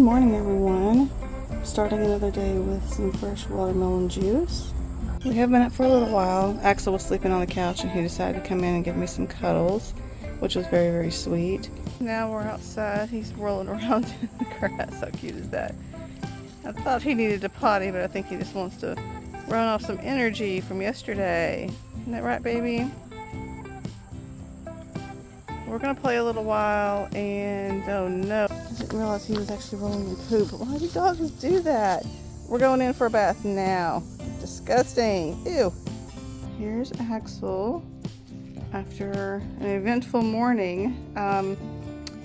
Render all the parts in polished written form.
morning, everyone. Starting another day with some fresh watermelon juice. We have been up for a little while. Axel was sleeping on the couch and he decided to come in and give me some cuddles, which was very, very sweet. Now we're outside. He's rolling around in the grass. How cute is that? I thought he needed to potty, but I think he just wants to run off some energy from yesterday. Isn't that right, baby? We're gonna play a little while, and oh no, I didn't realize he was actually rolling in poop. Why do dogs do that? We're going in for a bath now. Disgusting. Ew. Here's Axel after an eventful morning.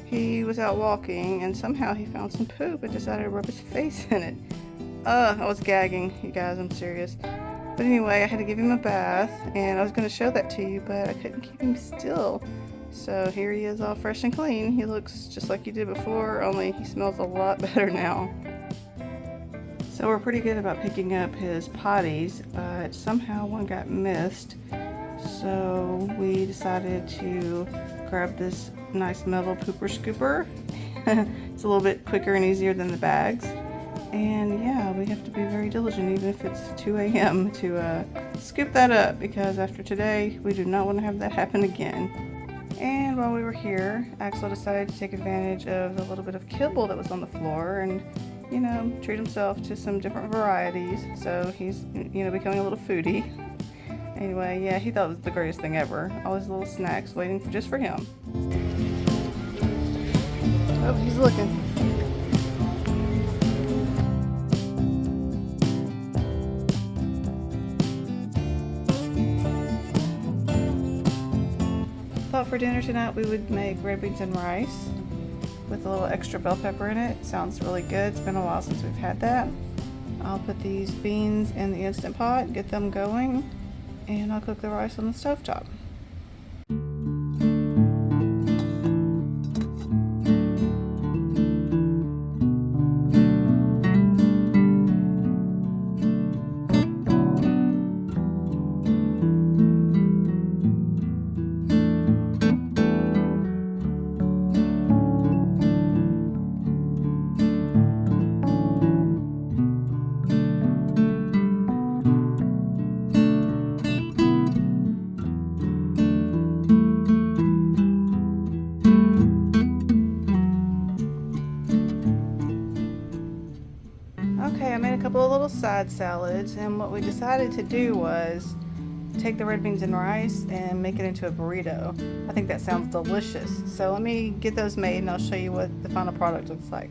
He was out walking and somehow he found some poop and decided to rub his face in it. I was gagging, you guys, I'm serious. But anyway, I had to give him a bath and I was going to show that to you, but I couldn't keep him still. So here he is all fresh and clean. He looks just like he did before, only he smells a lot better now. So we're pretty good about picking up his potties, but somehow one got missed. So we decided to grab this nice metal pooper scooper. It's a little bit quicker and easier than the bags. And yeah, we have to be very diligent even if it's 2 a.m. to scoop that up, because after today we do not want to have that happen again. And while we were here, Axel decided to take advantage of the little bit of kibble that was on the floor and, you know, treat himself to some different varieties. So he's, you know, becoming a little foodie. Anyway, yeah, he thought it was the greatest thing ever. All his little snacks waiting just for him. Oh, he's looking. Thought for dinner tonight we would make red beans and rice with a little extra bell pepper in it. Sounds really good. It's been a while since we've had that. I'll put these beans in the Instant Pot, get them going, and I'll cook the rice on the stovetop. Okay, I made a couple of little side salads, and what we decided to do was take the red beans and rice and make it into a burrito. I think that sounds delicious. So let me get those made and I'll show you what the final product looks like.